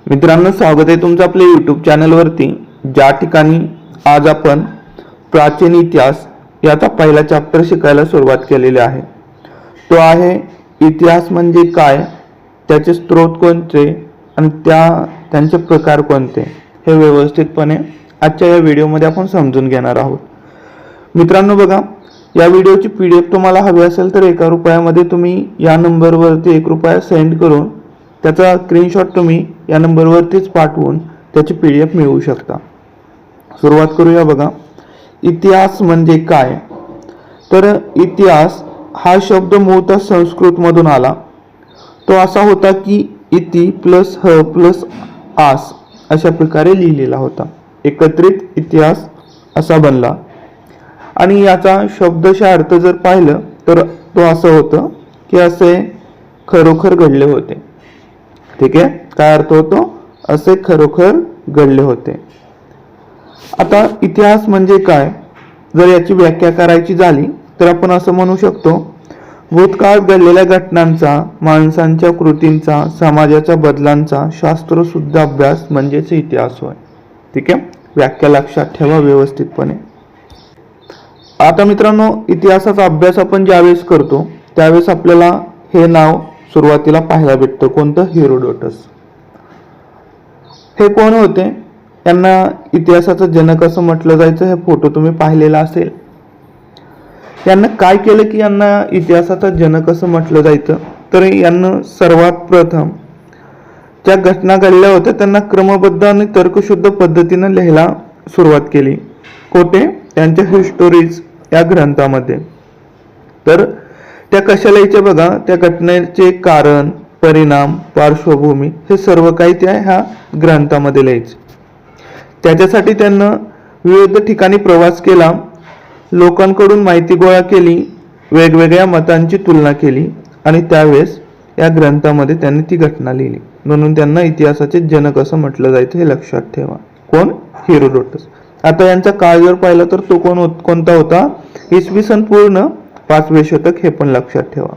मित्रांनो, स्वागत आहे तुमचं आपल्या यूट्यूब चॅनलवरती, ज्या ठिकाणी आज आपण प्राचीन इतिहास याचा पहिला चॅप्टर शिकायला सुरुवात केलेली आहे। तो आहे इतिहास म्हणजे काय, त्याचे स्रोत कोणते आणि त्यांचे प्रकार कोणते, हे व्यवस्थितपणे आजच्या या व्हिडिओमध्ये आपण समजून घेणार आहोत। मित्रांनो बघा, या व्हिडिओची PDF तुम्हाला हवी असेल तर ₹1 तुम्ही या नंबरवरती ₹1 सेंड करून त्याचा स्क्रीनशॉट तुम्ही या नंबरवरतीच पाठवून त्याची PDF मिळवू शकता। सुरुवात करूया। बघा, इतिहास म्हणजे काय, तर इतिहास हा शब्द मूळतः संस्कृत मधून आला। तो असा होता की इति प्लस ह प्लस आस अशा प्रकारे लिहिलेला होता, एकत्रित इतिहास असा बनला। आणि याचा शब्दशः अर्थ जर पाहिलं तर तो असं होतं की असे खरोखर घडले होते। ठीक आहे, काय अर्थ होतो, असे खरोखर घडले होते। आता इतिहास म्हणजे काय, जर याची व्याख्या करायची झाली तर आपण असं म्हणू शकतो, भूतकाळात घडलेल्या घटनांचा, माणसांच्या कृतींचा, समाजाच्या बदलांचा शास्त्रशुद्ध अभ्यास म्हणजेच इतिहास होय। ठीक आहे, व्याख्या लक्षात ठेवा व्यवस्थितपणे। आता मित्रांनो, इतिहासाचा अभ्यास आपण ज्यावेळेस करतो त्यावेळेस आपल्याला हे नाव सुरुवातीला पाहायला भेटतं, कोणतं, हेरोडोटस। हे कोण होते, यांना इतिहासाचा जनक असं म्हटलं जायचं। हे फोटो तुम्ही पाहिलेला असेल। यांना काय केलं की यांना इतिहासाचा जनक असं म्हटलं जायचं, तर यांना सर्वात प्रथम ज्या घटना घडल्या होत्या त्यांना क्रमबद्ध आणि तर्कशुद्ध पद्धतीने लिहायला सुरुवात केली। कोठे, त्यांच्या हिस्टोरीज या ग्रंथामध्ये। तर त्या कशा लिहायच्या बघा, त्या घटनेचे कारण, परिणाम, पार्श्वभूमी हे सर्व काही त्या ह्या ग्रंथामध्ये लिहायचे। त्याच्यासाठी त्यांना विविध ठिकाणी प्रवास केला, लोकांकडून माहिती गोळा केली, वेगवेगळ्या मतांची तुलना केली आणि त्यावेळेस या ग्रंथामध्ये त्यांनी ती घटना लिहिली। म्हणून त्यांना इतिहासाचे जनक असं म्हटलं जायचं, हे लक्षात ठेवा। कोण, हेरोडोटस। आता यांचा काळ जर पाहिला तर तो कोणता होता, इसवी सन पूर्ण 5वे शतक, हे पण लक्षात ठेवा।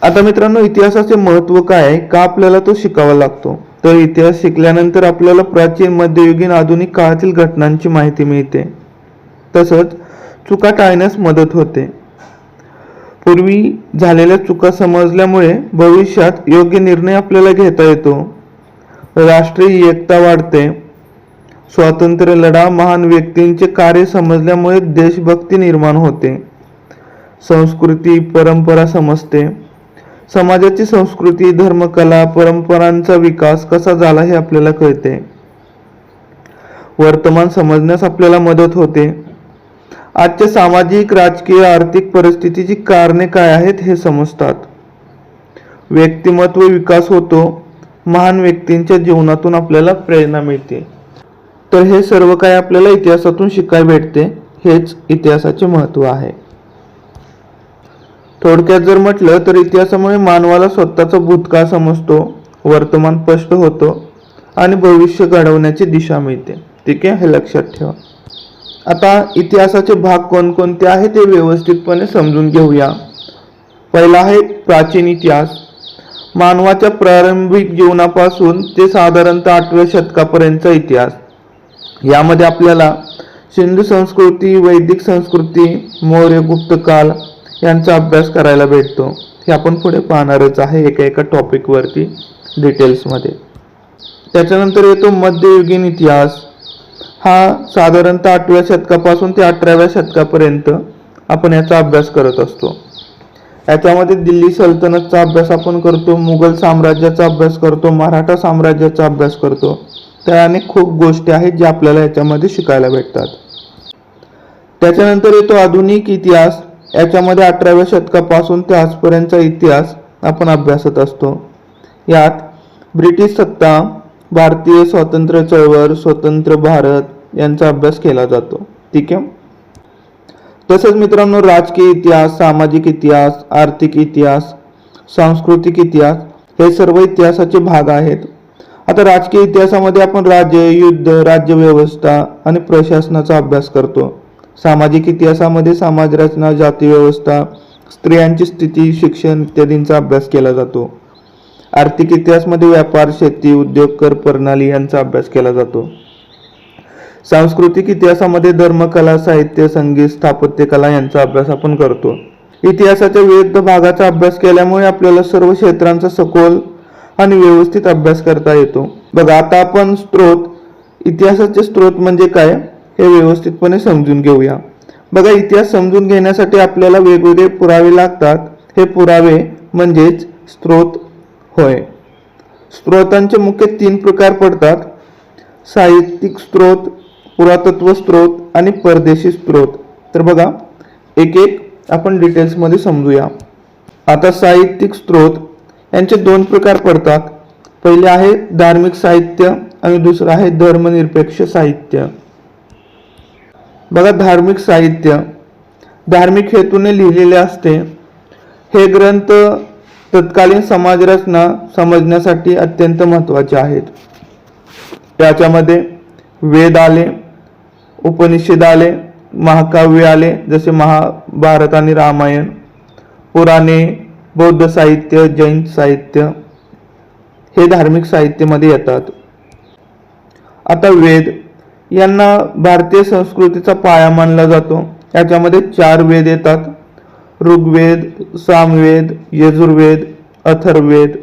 आता मित्रांनो, इतिहासाचे महत्त्व काय आहे, का आपल्याला तो शिकावा लागतो, तर इतिहास शिकल्यानंतर आपल्याला प्राचीन, मध्ययुगीन, आधुनिक काळातील घटनांची माहिती मिळते, तसंच चुका टाळण्यास मदत होते। पूर्वी झालेल्या चुका समजल्यामुळे भविष्यात योग्य निर्णय आपल्याला घेता येतो, राष्ट्रीय एकता वाढते, स्वातंत्र्य लढा, महान व्यक्तींचे कार्य समजल्यामुळे देशभक्ती निर्माण होते, संस्कृती, परंपरा समजते, समाजाची संस्कृती, धर्म, कला, परंपरांचा विकास कसा झाला हे आपल्याला कळते, वर्तमान समजण्यास आपल्याला मदत होते, आजच्या सामाजिक, राजकीय, आर्थिक परिस्थितीची कारणे काय आहेत हे समजतात, व्यक्तिमत्व विकास होतो, महान व्यक्तींच्या जीवनातून आपल्याला प्रेरणा मिळते। तर हे सर्व काय आपल्याला इतिहासातून शिकायला भेटते, हेच इतिहासाचे महत्त्व आहे। थोडक्यात जर म्हटलं तर इतिहासामुळे मानवाला स्वतःचा भूतकाळ समजतो, वर्तमान स्पष्ट होतो आणि भविष्य घडवण्याची दिशा मिळते। ठीक आहे, हे लक्षात ठेवा। आता इतिहासाचे भाग कोणकोणते आहेत ते व्यवस्थितपणे समजून घेऊया। पहिला आहे प्राचीन इतिहास, मानवाच्या प्रारंभिक जीवनापासून ते साधारणतः 8व्या शतकापर्यंतचा इतिहास। यामध्ये आपल्याला सिंधू संस्कृती, वैदिक संस्कृती, मौर्य, गुप्त काल यांचा अभ्यास करायला भेटतो। हे आपण पुढे पाहणारच आहे एका टॉपिक वरती डिटेल्समध्ये। त्याच्यानंतर येतो मध्ययुगीन इतिहास, हा साधारणतः 8व्या शतकापासून ते 18व्या शतकापर्यंत आपण याचा अभ्यास करत असतो। याच्यामध्ये दिल्ली सल्तनतचा अभ्यास आपण करतो, मुघल साम्राज्याचा अभ्यास करतो, मराठा साम्राज्याचा अभ्यास करतो। त्या अनेक खूप गोष्टी आहेत ज्या आपल्याला याच्यामध्ये शिकायला भेटतात। त्याच्यानंतर येतो आधुनिक इतिहास, याच्यामध्ये 18व्या शतकापासून ते आजपर्यंतचा इतिहास आपण अभ्यासत असतो। यात ब्रिटिश सत्ता, भारतीय स्वातंत्र्य चळवळ, स्वतंत्र भारत यांचा अभ्यास केला जातो। ठीक आहे, तसंच मित्रांनो राजकीय इतिहास, सामाजिक इतिहास, आर्थिक इतिहास, सांस्कृतिक इतिहास हे सर्व इतिहासाचे भाग आहेत। आता राजकीय इतिहासामध्ये आपण राज्य, युद्ध, राज्यव्यवस्था आणि प्रशासनाचा अभ्यास करतो। सामाजिक इतिहासामध्ये समाज रचना, जाती व्यवस्था, स्त्रियांची स्थिती, शिक्षण इत्यादींचा अभ्यास केला जातो। आर्थिक इतिहासमध्ये व्यापार, शेती, उद्योग, कर प्रणाली यांचा अभ्यास केला जातो. सांस्कृतिक इतिहासामध्ये धर्म, कला, साहित्य, संगीत, स्थापत्यकला यांचा अभ्यास आपण करतो. इतिहासाच्या विविध भागाचा अभ्यास केल्यामुळे आपल्याला सर्व क्षेत्रांचा सखोल आणि व्यवस्थित अभ्यास करता येतो. बघा, आता आपण इतिहासाचे स्रोत म्हणजे काय हे व्यवस्थितपणे समजून घेऊया. बघा, इतिहास समजून घेण्यासाठी आपल्याला वेगवेगळे पुरावे लागतात. हे पुरावे म्हणजेच स्रोत होय. स्रोतांचे मुख्य 3 प्रकार पडतात: साहित्यिक स्रोत, पुरातत्व स्रोत आणि परदेशी स्रोत. तर बघा, एक एक आपण डिटेल्समध्ये समजूया. आता साहित्यिक स्रोत यांचे 2 प्रकार पडतात. पहिले आहे धार्मिक साहित्य आणि दुसरं आहे धर्मनिरपेक्ष साहित्य. बघा, धार्मिक साहित्य धार्मिक हेतूने लिहिलेले असते. हे ग्रंथ तत्कालीन समाजरचना समजण्यासाठी अत्यंत महत्त्वाचे आहेत. त्याच्यामध्ये वेद आले, उपनिषद आले, महाकाव्य आले जसे महाभारत आणि रामायण, पुराणे, बौद्ध साहित्य, जैन साहित्य हे धार्मिक साहित्यामध्ये येतात. आता वेद यांना भारतीय संस्कृतीचा पाया मानला जातो. याच्यामध्ये 4 वेद येतात: ऋग्वेद, सामवेद, यजुर्वेद, अथर्ववेद.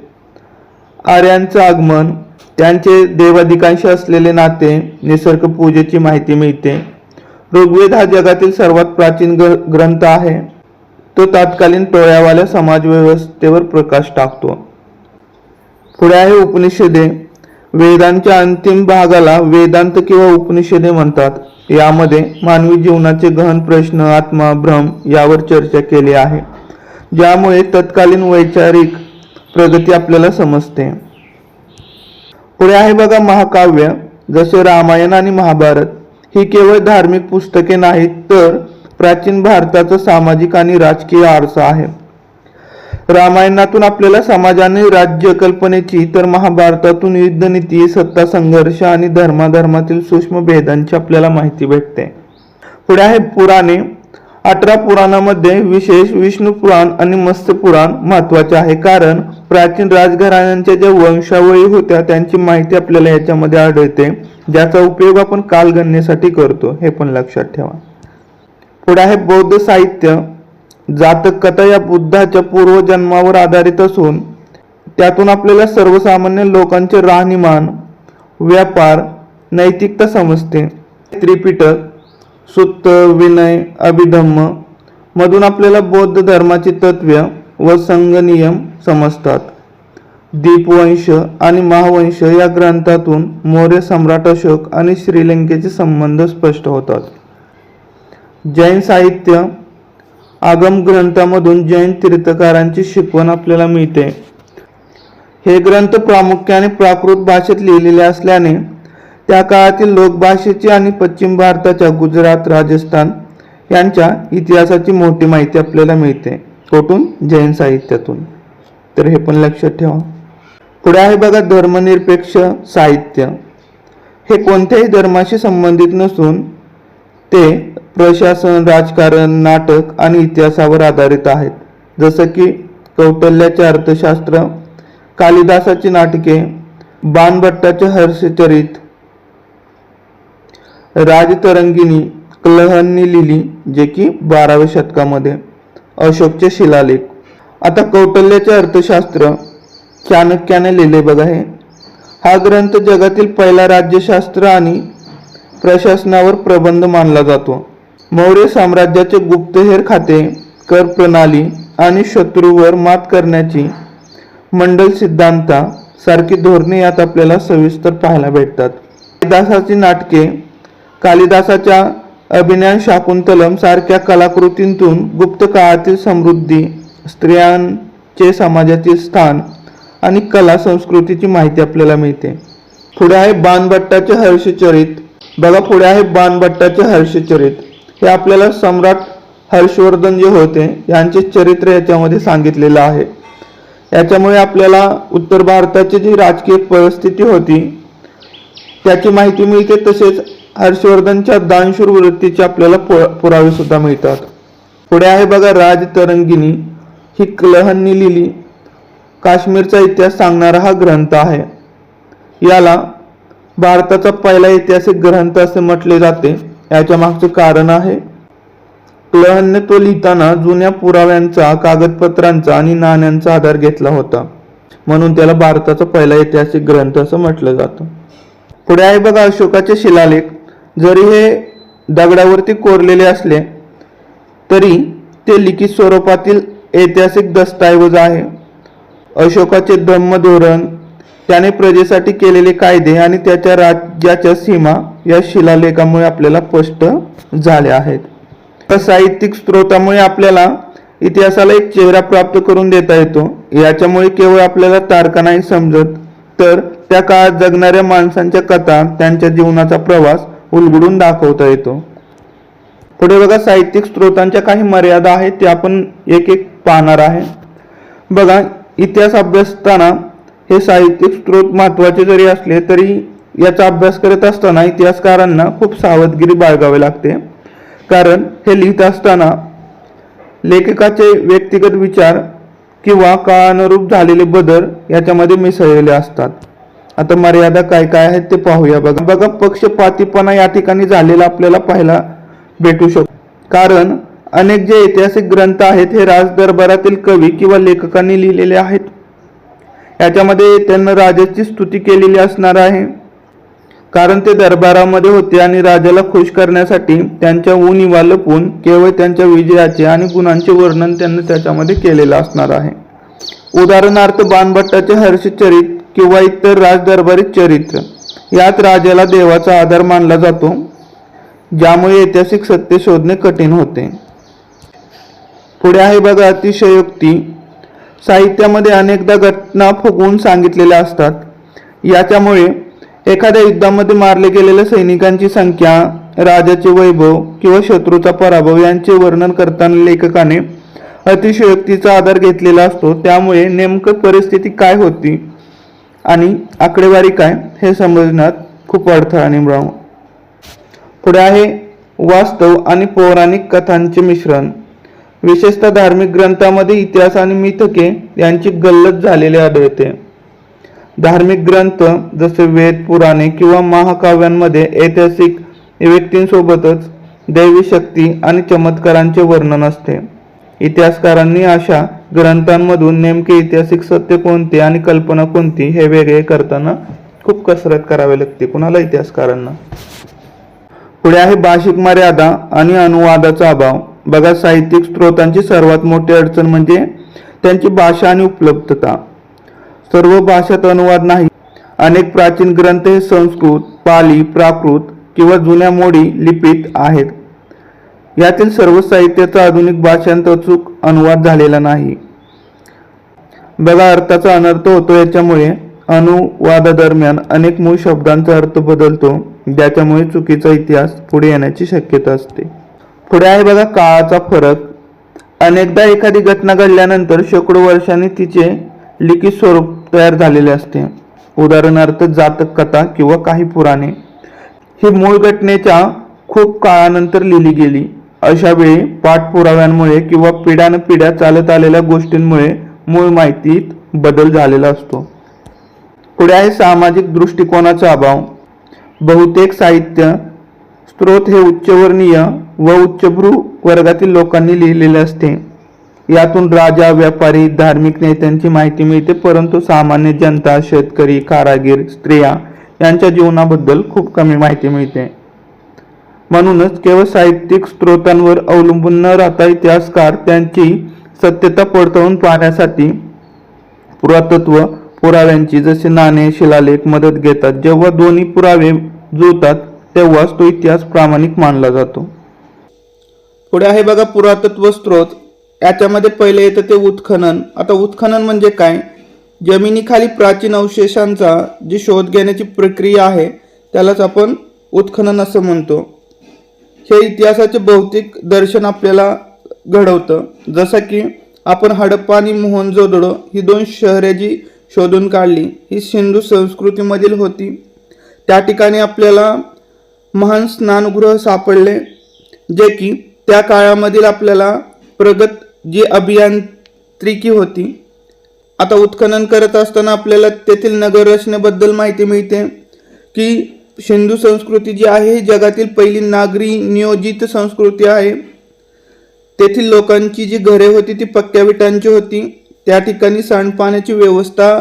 आर्यांचं आगमन, त्यांचे देवादिकांशी असलेले नाते, निसर्ग पूजेची माहिती मिळते. ऋग्वेद हा जगातील सर्वात प्राचीन ग्रंथ आहे. तो तत्कालीन टोळ्यावाल्या समाज व्यवस्थेवर प्रकाश टाकतो. पुढे आहे उपनिषदे. वेदांच्या अंतिम भागाला वेदांत किंवा उपनिषदे म्हणतात. यामध्ये मानवी जीवनाचे गहन प्रश्न, आत्मा, भ्रम यावर चर्चा केली आहे, ज्यामुळे तत्कालीन वैचारिक प्रगती आपल्याला समजते. पुढे आहे बघा महाकाव्य. जसे रामायण आणि महाभारत ही केवळ धार्मिक पुस्तके नाहीत, तर प्राचीन भारताचा सामाजिक आणि राजकीय आरसा आहे. रामायणातून आपल्याला समाज आणि राज्य कल्पनेची, तर महाभारतातून युद्धनीती, सत्ता संघर्ष आणि धर्माधर्मातील सूक्ष्म भेदांची आपल्याला माहिती भेटते. पुढे आहे पुराणे. 18 पुराणामध्ये विशेष विष्णू पुराण आणि मत्स्य पुराण महत्वाचे आहे, कारण प्राचीन राजघराण्यांच्या ज्या वंशावळी होत्या त्यांची माहिती आपल्याला याच्यामध्ये आढळते, ज्याचा उपयोग आपण कालगणनेसाठी करतो, हे पण लक्षात ठेवा. पुढे आहे बौद्ध साहित्य. जातक कथा या बुद्धाच्या पूर्वजन्मावर आधारित असून त्यातून आपल्याला सर्वसामान्य लोकांचे राहणीमान, व्यापार, नैतिकता समजते. त्रिपिटक, सुत्त, विनय, अभिधम्म मधून आपल्याला बौद्ध धर्माची तत्त्वे व संघनियम समजतात. दीपवंश आणि महावंश या ग्रंथातून मौर्य सम्राट अशोक आणि श्रीलंकेचे संबंध स्पष्ट होतात. जैन साहित्य. आगम ग्रंथामधून जैन तीर्थकारांची शिकवण आपल्याला मिळते. हे ग्रंथ प्रामुख्याने प्राकृत भाषेत लिहिलेले असल्याने त्या काळातील लोकभाषेची आणि पश्चिम भारताच्या गुजरात, राजस्थान यांच्या इतिहासाची मोठी माहिती आपल्याला मिळते. कुठून? जैन साहित्यातून. तर हे पण लक्षात ठेवा. पुढे आहे बघा धर्मनिरपेक्ष साहित्य. हे कोणत्याही धर्माशी संबंधित नसून ते प्रशासन, राजकारण, नाटक आणि इतिहासावर आधारित आहेत. जसं की कौटिल्याचे अर्थशास्त्र, कालिदासाची नाटके, बाणभट्टाचे हर्षचरित, राजतरंगिणी कलहंनी लिहिली, जे की 12व्या शतकामध्ये, अशोकचे शिलालेख. आता कौटिल्याचे अर्थशास्त्र चाणक्याने लिहिले बघा. हा ग्रंथ जगातील पहिला राज्यशास्त्र आणि प्रशासनावर प्रबंध मानला जातो. मौर्य साम्राज्याचे गुप्तहेर खाते, कर प्रणाली आणि शत्रूवर मात करण्याची मंडल सिद्धांता सारखी धोरणे यात आपल्याला सविस्तर पाहायला भेटतात. कालिदासाची नाटके, कालिदासाच्या अभिज्ञान शाकुंतलम सारख्या कलाकृतींतून गुप्त काळातील समृद्धी, स्त्रियांचे समाजातील स्थान आणि कला संस्कृतीची माहिती आपल्याला मिळते. पुढे आहे बाणभट्टाचे हर्षचरित. बघा, पुढे आहे बाणभट्टाचे हर्षचरित. हे आपल्याला सम्राट हर्षवर्धन जे होते यांचे चरित्र याच्यामध्ये सांगितलेलं आहे. याच्यामुळे आपल्याला उत्तर भारताची जी राजकीय परिस्थिती होती त्याची माहिती मिळते. तसेच हर्षवर्धनच्या दानशूर वृत्तीचे आपल्याला पुरावे सुद्धा मिळतात. पुढे आहे बघा राजतरंगिणी. ही कलहंनी लिहिली. काश्मीरचा इतिहास सांगणारा हा ग्रंथ आहे. याला भारताचा पहिला ऐतिहासिक ग्रंथ असे म्हटले जाते. याच्या मागचे कारण आहे, क्लहनने तो लिहिताना जुन्या पुराव्यांचा, कागदपत्रांचा आणि नाण्यांचा आधार घेतला होता, म्हणून त्याला भारताचा पहिला ऐतिहासिक ग्रंथ असं म्हटलं जातं. पुढे आहे बघा अशोकाचे शिलालेख. जरी हे दगडावरती कोरलेले असले तरी ते लिखित स्वरूपातील ऐतिहासिक दस्तऐवज आहे. अशोकाचे धम्मधोरण, त्याने प्रजेसाठी केलेले कायदे आणि त्याच्या राज्याच्या सीमा या शिलालेखामुळे आपल्याला स्पष्ट झाल्या आहेत. साहित्यिक स्रोतामुळे आपल्याला इतिहासाला एक चेहरा प्राप्त करून देता येतो. याच्यामुळे केवळ आपल्याला तारखा नाही समजत, तर त्या काळात जगणाऱ्या माणसांच्या कथा, त्यांच्या जीवनाचा प्रवास उलगडून दाखवता येतो. पुढे बघा साहित्यिक स्रोतांच्या काही मर्यादा आहेत, ते आपण एक एक पाहणार आहे. बघा, इतिहास अभ्यासताना हे साहित्यिक स्रोत महत्त्वाचे जरी असले तरी याचा अभ्यास करत असताना इतिहासकारांना खूप सावधगिरी बाळगावी लागते. कारण हे लिहित असताना लेखकाचे व्यक्तिगत विचार किंवा काळानुरूप झालेले बदल याच्यामध्ये मिसळलेले असतात. आता मर्यादा काय काय आहेत ते पाहूया. बघा, पक्षपातीपणा या ठिकाणी झालेला आपल्याला पाहायला भेटू शकतो. कारण अनेक जे ऐतिहासिक ग्रंथ आहेत हे राजदरबारातील कवी किंवा लेखकांनी लिहिलेले आहेत. याच्यामध्ये त्यांना राजाची स्तुती केलेली असणार आहे, कारण ते दरबारामध्ये होते आणि राजाला खुश करण्यासाठी त्यांच्या उणीवा लपवून केवळ त्यांच्या विजयाचे आणि गुणांचे वर्णन त्यांनी त्याच्यामध्ये केलेलं असणार आहे. उदाहरणार्थ बाणभट्टाचे हर्षचरित किंवा इतर राजदरबारी चरित्र यात राजाला देवाचा आधार मानला जातो, ज्यामुळे ऐतिहासिक सत्य शोधणे कठीण होते. पुढे आहे बघा अतिशयोक्ती. साहित्यामध्ये अनेकदा घटना फुगवून सांगितलेल्या असतात. याच्यामुळे एखाद्या युद्धामध्ये मारले गेलेल्या सैनिकांची संख्या, राजाचे वैभव किंवा शत्रूचा पराभव यांचे वर्णन करताना लेखकाने अतिशयोक्तीचा आधार घेतलेला असतो. त्यामुळे नेमकं परिस्थिती काय होती आणि आकडेवारी काय हे समजण्यात खूप अडथळा निर्माण. पुढे आहे वास्तव आणि पौराणिक कथांचे मिश्रण. विशेषतः धार्मिक ग्रंथांमध्ये इतिहास आणि मिथके यांची गल्लत झालेले आढळते. धार्मिक ग्रंथ जसे वेद, पुराणे किंवा महाकाव्यांमध्ये ऐतिहासिक व्यक्तींसोबतच दैवी शक्ती आणि चमत्कारांचे वर्णन असते. इतिहासकारांनी अशा ग्रंथांमधून नेमके ऐतिहासिक सत्य कोणते आणि कल्पना कोणती हे वेगळे करताना खूप कसरत करावी लागते कुणाला, इतिहासकारांना. पुढे आहे भाषिक मर्यादा आणि अनुवादाचा अभाव. बघा, साहित्यिक स्रोतांची सर्वात मोठी अडचण म्हणजे त्यांची भाषा आणि उपलब्धता. सर्व भाषात अनुवाद नाही. अनेक प्राचीन ग्रंथ हे संस्कृत, पाली, प्राकृत किंवा जुन्या मोडी लिपीत आहेत. यातील सर्व साहित्याचा आधुनिक भाषांत अचूक अनुवाद झालेला नाही. बघा, अर्थाचा अनर्थ होतो. याच्यामुळे अनुवादादरम्यान अनेक मूळ शब्दांचा अर्थ बदलतो, ज्याच्यामुळे चुकीचा इतिहास पुढे येण्याची शक्यता असते. पुढे आहे बघा काळाचा फरक. अनेकदा एखादी घटना घडल्यानंतर शेकडो वर्षांनी तिचे लिखित स्वरूप तयार झालेले असते. उदाहरणार्थ जातक कथा किंवा काही पुराणे ही मूळ घटनेच्या खूप काळानंतर लिहिली गेली. अशा वेळी पाठपुराव्यांमुळे किंवा पिढ्यानपिढ्या चालत आलेल्या गोष्टींमुळे मूळ माहितीत बदल झालेला असतो. पुढे आहे सामाजिक दृष्टिकोनाचा अभाव. बहुतेक साहित्य स्रोत हे उच्चवर्णीय व उच्चभ्रू वर्गातील लोकांनी लिहिलेले असते. यातून राजा, व्यापारी, धार्मिक नेत्यांची माहिती मिळते, परंतु सामान्य जनता, शेतकरी, कारागीर, स्त्रिया यांच्या जीवनाबद्दल खूप कमी माहिती मिळते. म्हणूनच केवळ साहित्यिक स्रोतांवर अवलंबून न राहता इतिहासकार त्यांची सत्यता पडताळून पाहण्यासाठी पुरातत्व पुराव्यांची जसे नाणे, शिलालेख मदत घेतात. जेव्हा दोन्ही पुरावे जुळतात तेव्हाच तो इतिहास प्रामाणिक मानला जातो. पुढे आहे बघा पुरातत्व स्रोत. याच्यामध्ये पहिले येतं ते उत्खनन. आता उत्खनन म्हणजे काय? जमिनीखाली प्राचीन अवशेषांचा जी शोध घेण्याची प्रक्रिया आहे त्यालाच आपण उत्खनन असं म्हणतो. हे इतिहासाचे भौतिक दर्शन आपल्याला घडवतं. जसं की आपण हडप्पा आणि मोहनजोदडो ही दोन शहरे जी शोधून काढली, ही सिंधू संस्कृतीमधील होती. त्या ठिकाणी आपल्याला महान स्नानगृह सापडले, जे की त्या काळामधील आपल्याला प्रगत जी अभियांत्रिकी होती आता उत्खनन करत असताना आपल्याला तेथील नगर रचनेबद्दल माहिती मिळते की सिंधू संस्कृती जी आहे ही जगातील पहिली नागरी नियोजित संस्कृती आहे. तेथील लोकांची जी घरे होती ती पक्क्या विटांची होती. त्या ठिकाणी सांडपाण्याची व्यवस्था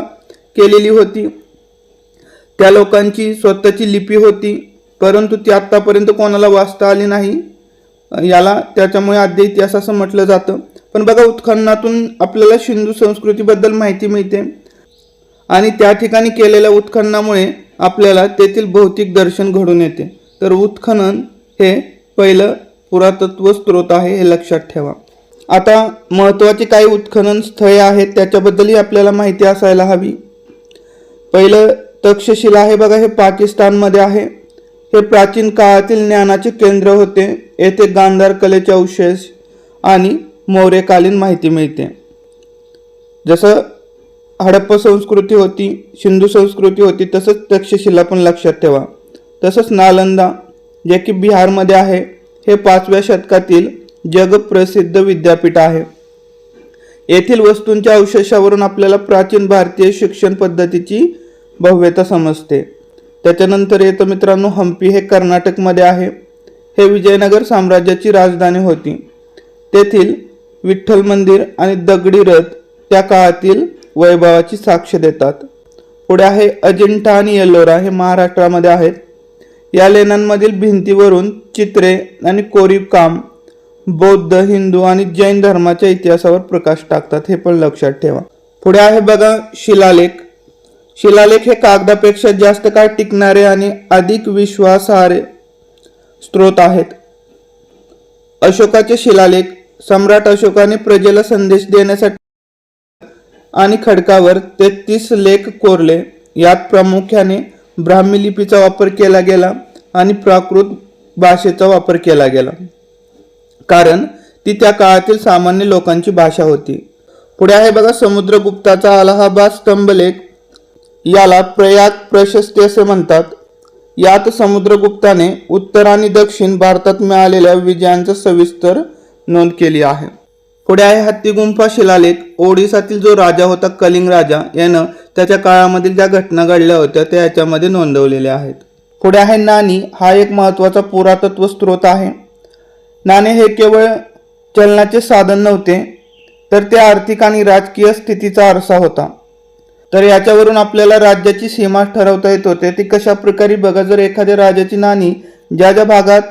केलेली होती. त्या लोकांची स्वतःची लिपी होती, परंतु ती आत्तापर्यंत कोणाला वाचता आली नाही. याला त्याच्यामुळे आद्य इतिहास असं म्हटलं जातं. पण बघा, उत्खननातून आपल्याला सिंधू संस्कृतीबद्दल माहिती मिळते आणि त्या ठिकाणी केलेल्या उत्खननामुळे आपल्याला तेथील भौतिक दर्शन घडून येते. तर उत्खनन हे पहिलं पुरातत्व स्रोत आहे, हे लक्षात ठेवा. आता महत्त्वाची काही उत्खनन स्थळे आहेत त्याच्याबद्दलही आपल्याला माहिती असायला हवी. पहिलं तक्षशिला आहे बघा, हे पाकिस्तानमध्ये आहे. हे प्राचीन काळातील ज्ञानाचे केंद्र होते. येथे गांधार कलेचे अवशेष आणि मौर्यकालीन माहिती मिळते. जसं हडप्पा संस्कृती होती, सिंधू संस्कृती होती, तसंच तक्षशिला पण लक्षात ठेवा. तसंच नालंदा जे की बिहारमध्ये आहे, हे 5व्या शतकातील जगप्रसिद्ध विद्यापीठ आहे. येथील वस्तूंच्या अवशेषावरून आपल्याला प्राचीन भारतीय शिक्षण पद्धतीची भव्यता समजते. त्याच्यानंतर येतं मित्रांनो हम्पी, हे कर्नाटकमध्ये आहे. हे विजयनगर साम्राज्याची राजधानी होती. तेथील विठ्ठल मंदिर आणि दगडी रथ त्या काळातील वैभवाची साक्ष देतात. पुढे आहे अजिंठा आणि एल्लोरा, हे महाराष्ट्रामध्ये आहेत. या लेण्यांमधील भिंतीवरून चित्रे आणि कोरीव काम बौद्ध, हिंदू आणि जैन धर्माच्या इतिहासावर प्रकाश टाकतात, हे पण लक्षात ठेवा. पुढे आहे बघा शिलालेख. शिलालेख हे कागदापेक्षा जास्त काळ टिकणारे आणि अधिक विश्वासार्ह स्रोत आहेत. अशोकाचे शिलालेख. सम्राट अशोकाने प्रजेला संदेश देण्यासाठी आणि खडकावर 33 लेख कोरले. यात प्रामुख्याने ब्राह्मी लिपीचा वापर केला गेला आणि प्राकृत भाषेचा वापर केला गेला, कारण ती त्या काळातील सामान्य लोकांची भाषा होती. पुढे आहे बघा समुद्रगुप्ताचा अलाहाबाद स्तंभलेख. याला प्रयाग प्रशस्ती असे म्हणतात. यात समुद्रगुप्ताने उत्तर आणि दक्षिण भारतात मिळालेल्या विजयांचा सविस्तर नोंद केली आहे. पुढे आहे हत्तीगुंफा शिलालेख. ओडिसातील जो राजा होता कलिंग राजा यानं त्याच्या काळामधील ज्या घटना घडल्या होत्या त्या याच्यामध्ये नोंदवलेल्या आहेत. पुढे आहे नाणी. हा एक महत्त्वाचा पुरातत्व स्रोत आहे. नाणे हे केवळ चलनाचे साधन नव्हते, तर ते आर्थिक आणि राजकीय स्थितीचा आरसा होता. तर याच्यावरून आपल्याला राज्याची सीमा ठरवता येत होते. ती कशा प्रकारे बघा, जर एखाद्या राजाची नाणी ज्या ज्या भागात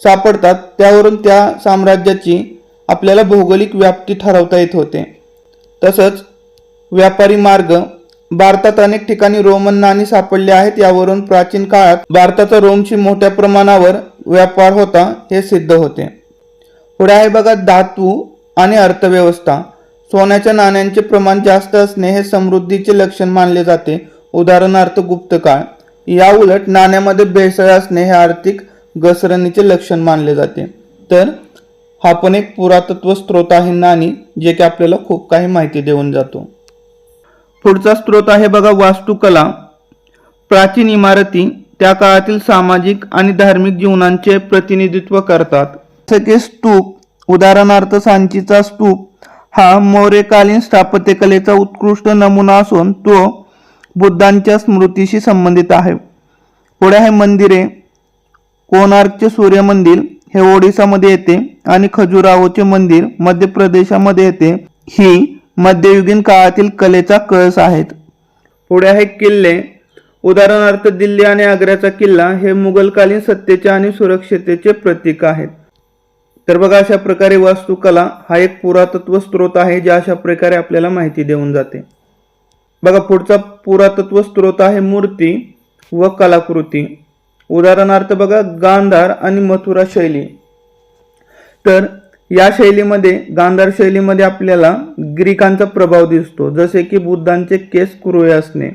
सापडतात त्यावरून त्या साम्राज्याची आपल्याला भौगोलिक व्याप्ती ठरवता येत होते. तसंच व्यापारी मार्ग. भारतात अनेक ठिकाणी रोमन नाणी सापडली आहेत. यावरून प्राचीन काळात भारताचा रोमशी मोठ्या प्रमाणावर व्यापार होता हे सिद्ध होते. पुढे आहे बघा धातू आणि अर्थव्यवस्था. सोन्याच्या नाण्यांचे प्रमाण जास्त असणे हे समृद्धीचे लक्षण मानले जाते. उदाहरणार्थ गुप्तकाळ. या उलट नाण्यामध्ये भेसळ असणे हे आर्थिक घसरणीचे लक्षण मानले जाते. तर हा पण एक पुरातत्व स्रोत आहे नाणी, जे की आपल्याला खूप काही माहिती देऊन जातो. पुढचा स्रोत आहे बघा वास्तुकला. प्राचीन इमारती त्या काळातील सामाजिक आणि धार्मिक जीवनांचे प्रतिनिधित्व करतात. जसे की स्तूप. उदाहरणार्थ सांचीचा स्तूप हा मौर्यकालीन स्थापत्यकलेचा उत्कृष्ट नमुना असून तो बुद्धांच्या स्मृतीशी संबंधित आहे. पुढे आहे मंदिरे. कोणार्कचे सूर्य मंदिर हे ओडिसामध्ये येते आणि खजुराहोचे मंदिर मध्य प्रदेशामध्ये येते. ही मध्ययुगीन काळातील कलेचा कळस आहेत. पुढे आहे किल्ले. उदाहरणार्थ दिल्ली आणि आग्र्याचा किल्ला हे मुघलकालीन सत्तेचे आणि सुरक्षिततेचे प्रतीक आहेत. तर बघा, अशा प्रकारे वास्तुकला हा एक पुरातत्व स्रोत आहे, जे अशा प्रकारे आपल्याला माहिती देऊन जाते. बघा, पुढचा पुरातत्व स्रोत आहे मूर्ती व कलाकृती. उदाहरणार्थ बघा गांधार आणि मथुरा शैली. तर या शैलीमध्ये, गांधार शैलीमध्ये आपल्याला ग्रीकांचा प्रभाव दिसतो, जसे की बुद्धांचे केस कुरळे असणे.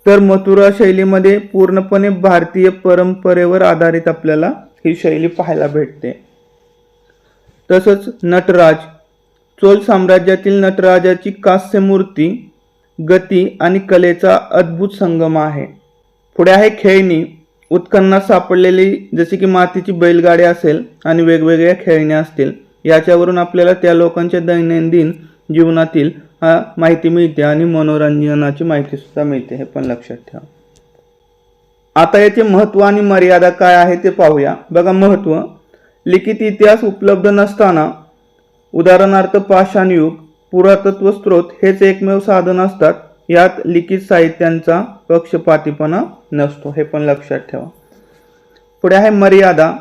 तर मथुरा शैलीमध्ये पूर्णपणे भारतीय परंपरेवर आधारित आपल्याला ही शैली पाहायला भेटते. तसंच नटराज. चोल साम्राज्यातील नटराजाची कांस्य मूर्ती गती आणि कलेचा अद्भुत संगम आहे. पुढे आहे खेळणी. उत्खननात सापडलेली जसे की मातीची बैलगाडी असेल आणि वेगवेगळ्या खेळण्या असतील, याच्यावरून आपल्याला त्या लोकांच्या दैनंदिन जीवनातील माहिती मिळते आणि मनोरंजनाची माहिती सुद्धा मिळते, हे पण लक्षात ठेवा. आता याचे महत्त्व आणि मर्यादा काय आहे ते पाहूया. बघा, महत्त्व: लिखित इतिहास उपलब्ध नसताना, उदाहरणार्थ पाषाण युग, पुरातत्व स्त्रोत हेच एकमेव साधन असतात. यात लिखित साहित्यांचा पक्षपातीपणा नसतो, हे पण लक्षात ठेवा. पुढे आहे मर्यादा: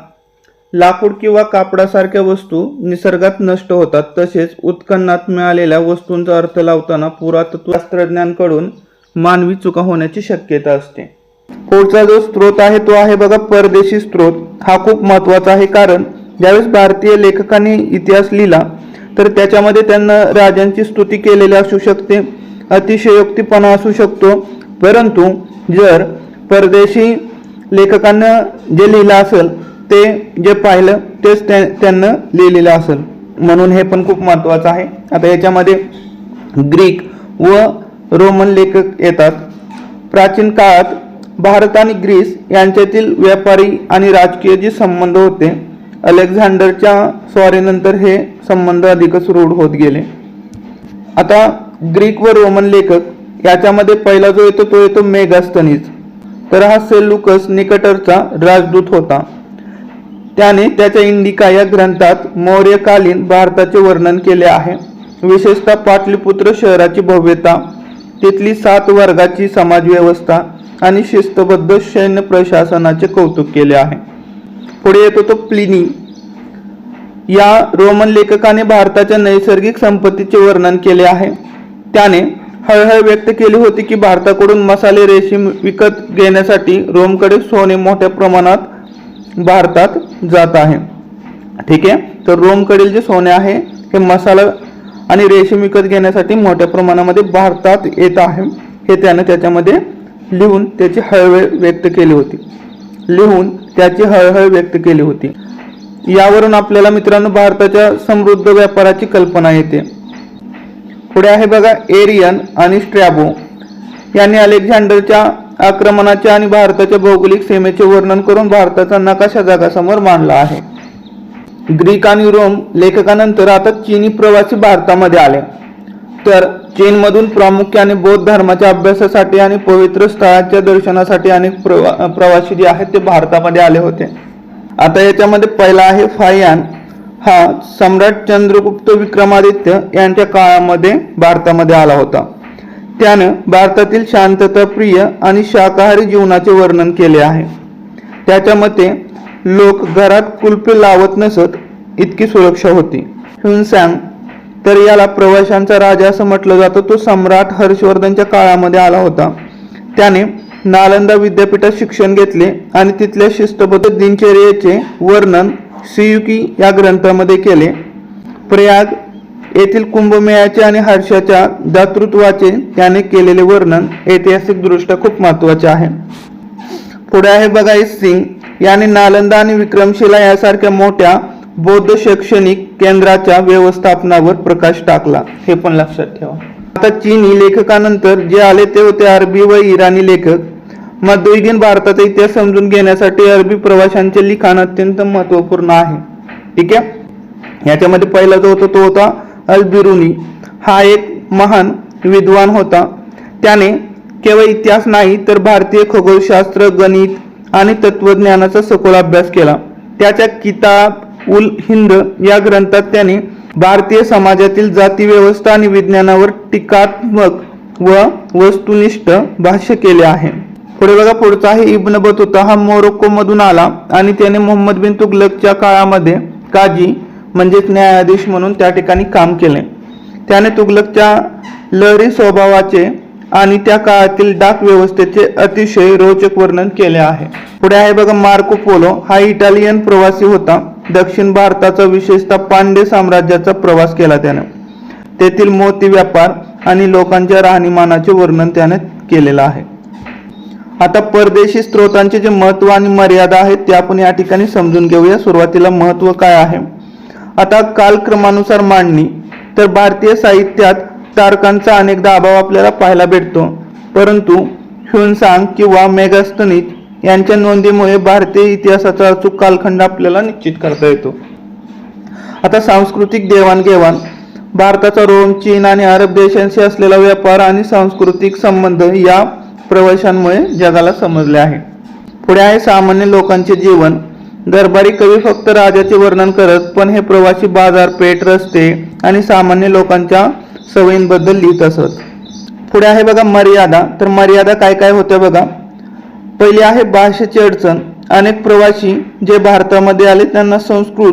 लाकूड किंवा कापडासारख्या वस्तू निसर्गात नष्ट होतात, तसेच उत्खननात मिळालेल्या वस्तूंचा अर्थ लावताना पुरातत्वशास्त्रज्ञांकडून मानवी चुका होण्याची शक्यता असते. पुढचा जो स्त्रोत आहे तो आहे बघा परदेशी स्त्रोत. हा खूप महत्त्वाचा आहे, कारण ज्यावेळेस भारतीय लेखकांनी इतिहास लिहिला तर त्याच्यामध्ये त्यांना राजांची स्तुती केलेली असू शकते, अतिशयोक्तीपणा असू शकतो, परंतु जर परदेशी लेखकांना जे लिहिलं असेल ते जे पाहिलं तेच त्यांना लिहिलेलं असेल, म्हणून हे पण खूप महत्त्वाचं आहे. आता याच्यामध्ये ग्रीक व रोमन लेखक येतात. प्राचीन काळात भारत आणि ग्रीस यांच्यातील व्यापारी आणि राजकीय जे संबंध होते, अलेक्झांडरच्या स्वारीनंतर हे संबंध अधिकच रूढ होत गेले. आता ग्रीक व रोमन लेखक याच्यामध्ये पहिला जो येतो तो येतो मेगास्थनीज. तर हा सेल्युकस निकटरचा राजदूत होता. त्याने त्याच्या इंडिका या ग्रंथात मौर्यकालीन भारताचे वर्णन केले आहे. विशेषतः पाटलीपुत्र शहराची भव्यता, तिथली 7 वर्गाची समाजव्यवस्था आणि शिस्तबद्ध सैन्य प्रशासनाचे कौतुक केले आहे. पुढे येतो तो प्लिनी. या रोमन लेखकाने भारताच्या नैसर्गिक संपत्तीचे वर्णन केले आहे. त्याने हळहळ व्यक्त केली होती की भारताकडून मसाले, रेशीम विकत घेण्यासाठी रोमकडे सोने मोठ्या प्रमाणात भारतात जात आहे. ठीक आहे, तर रोमकडील जे सोने आहे हे मसाला आणि रेशीम विकत घेण्यासाठी मोठ्या प्रमाणामध्ये भारतात येत आहे, हे त्याने त्याच्यामध्ये लिहून त्याची हळहळ व्यक्त केली होती. यावरून आपल्याला मित्रांनो भारताच्या समृद्ध व्यापाराची कल्पना येते. पुढे आहे बघा एरियन आणि स्ट्रॅबो. यांनी अलेक्झांडरच्या आक्रमणाचे आणि भारताच्या भौगोलिक सीमेचे वर्णन करून भारताचा नकाशा जगासमोर मांडला आहे. ग्रीक आणि रोम लेखकानंतर आता चीनी प्रवासी भारतामध्ये आले. तर चीनमधून प्रामुख्याने बौद्ध धर्माच्या अभ्यासासाठी आणि पवित्र स्थळाच्या दर्शनासाठी अनेक प्रवासी जे आहेत ते भारतामध्ये आले होते. आता याच्यामध्ये पहिला आहे फाहियान. हा सम्राट चंद्रगुप्त विक्रमादित्य यांच्या काळामध्ये भारतामध्ये आला होता. त्यानं भारतातील शांतताप्रिय आणि शाकाहारी जीवनाचे वर्णन केले आहे. त्याच्या मते लोक घरात कुलपे लावत नसत, इतकी सुरक्षा होती. ह्युनसॅंग, तर याला प्रवाशांचा राजा असं म्हटलं जातं, तो सम्राट हर्षवर्धनच्या काळामध्ये आला होता. त्याने नालंदा विद्यापीठात शिक्षण घेतले आणि तिथल्या शिस्तबद्ध दिनचर्येचे वर्णन सियुकी या ग्रंथामध्ये केले. प्रयाग येथील कुंभमेळ्याचे आणि हर्षाच्या दातृत्वाचे त्याने केलेले वर्णन ऐतिहासिक दृष्ट्या खूप महत्त्वाचे आहे. पुढे आहे बघा सिंग. याने नालंदा आणि विक्रमशिला यासारख्या मोठ्या बौद्ध शैक्षणिक केंद्राच्या व्यवस्थापनावर प्रकाश टाकला, हे पण लक्षात ठेवा. आता चीनी लेखकानंतर जे आले ते होते अरबी व इराणी लेखक. मध्ययुगीन भारताचा इतिहास समजून घेण्यासाठी अरबी प्रवाशांचे लिखाण अत्यंत महत्त्वपूर्ण आहे. ठीक आहे, याच्यामध्ये पहिला जो होता तो होता अल बिरुनी. हा एक महान विद्वान होता. त्याने केवळ इतिहास नाही तर भारतीय खगोलशास्त्र, गणित आणि तत्वज्ञानाचा सखोल अभ्यास केला. त्याच्या किताब उल हिंद या ग्रंथात त्याने भारतीय समाजातील जाती व्यवस्था आणि विज्ञानावर टीकात्मक व वस्तुनिष्ठ भाष्य केले आहे. पुढे बघा, पुढचा आहे इब्न बतूता. हा मोरोक्को मधून आला आणि त्याने मोहम्मद बिन तुगलकच्या काळामध्ये काजी म्हणजेच न्यायाधीश म्हणून त्या ठिकाणी काम केले. त्याने तुगलकच्या लहरी स्वभावाचे आणि त्या काळातील डाक व्यवस्थेचे अतिशय रोचक वर्णन केले आहे. पुढे आहे बघा मार्को पोलो. हा इटालियन प्रवासी होता. दक्षिण भारताचा विशेषतः पांड्य साम्राज्याचा प्रवास केला त्याने. तेथील मोती व्यापार आणि लोकांच्या राहणीमानाचे वर्णन त्याने केलेलं आहे. आता परदेशी स्त्रोतांचे जे महत्त्व आणि मर्यादा आहेत ते आपण या ठिकाणी समजून घेऊया. सुरुवातीला महत्त्व काय आहे. आता कालक्रमानुसार मांडणी. तर भारतीय साहित्यात तारखांचा अनेकदा अभाव आपल्याला पाहायला भेटतो, परंतु ह्युनसांग किंवा मेगास्थनीज यांच्या नोंदीमुळे भारतीय इतिहासाचा अचूक कालखंड आपल्याला निश्चित करता येतो. आता सांस्कृतिक देवाणघेवाण. भारताचा रोम, चीन आणि अरब देशांशी असलेला व्यापार आणि सांस्कृतिक संबंध या प्रवाशांमुळे जगाला समजले आहे. पुढे आहे सामान्य लोकांचे जीवन. दरबारी कवी फक्त राजाचे वर्णन करत, पण हे प्रवासी बाजारपेठ, रस्ते आणि सामान्य लोकांच्या सवयींबद्दल लिहित असत. पुढे आहे बघा मर्यादा. तर मर्यादा काय काय होत्या बघा. पहिली आहे भाषेची अडचण. अनेक प्रवासी जे भारतामध्ये आले त्यांना संस्कृत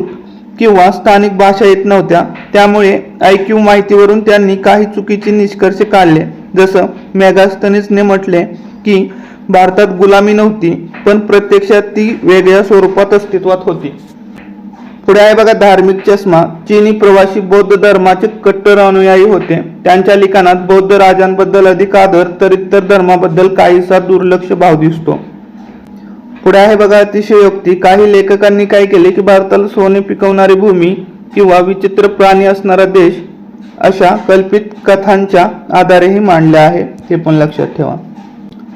किंवा स्थानिक भाषा येत नव्हत्या. त्यामुळे ऐकीव माहितीवरून त्यांनी काही चुकीचे निष्कर्ष काढले. जसं मेगास्थनीजने म्हटले की भारतात गुलामी नव्हती, पण प्रत्यक्षात ती वेगळ्या स्वरूपात अस्तित्वात होती. पुढे आहे बघा धार्मिक चष्मा. चीनी प्रवासी बौद्ध धर्माचे कट्टर अनुयायी होते. त्यांच्या लिखाणात बौद्ध राजांबद्दल अधिक आदर, तर इतर धर्माबद्दल काहीसा दुर्लक्ष भाव दिसतो. पुढे आहे बघा अतिशयोक्ती. काही लेखकांनी काय केले की भारताला सोने पिकवणारी भूमी किंवा विचित्र प्राणी असणारा देश अशा कल्पित कथांच्या आधारेही मांडले आहे. हे पण लक्षात ठेवा.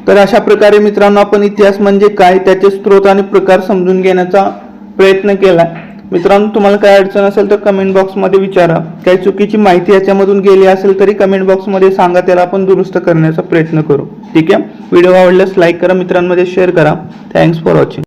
तर अशा प्रकारे मित्रांनो आपण इतिहास म्हणजे काय, त्याचे स्रोत आणि प्रकार समजून घेण्याचा प्रयत्न केला. मित्रांनो तुम्हाला काय अडचण असेल तर कमेंट बॉक्समध्ये विचारा. काही चुकीची माहिती याच्यामधून गेली असेल तरी कमेंट बॉक्समध्ये सांगा, त्याला आपण दुरुस्त करण्याचा प्रयत्न करू. ठीक आहे. व्हिडिओ आवडल्यास लाईक करा, मित्रांमध्ये शेअर करा. Thanks for watching.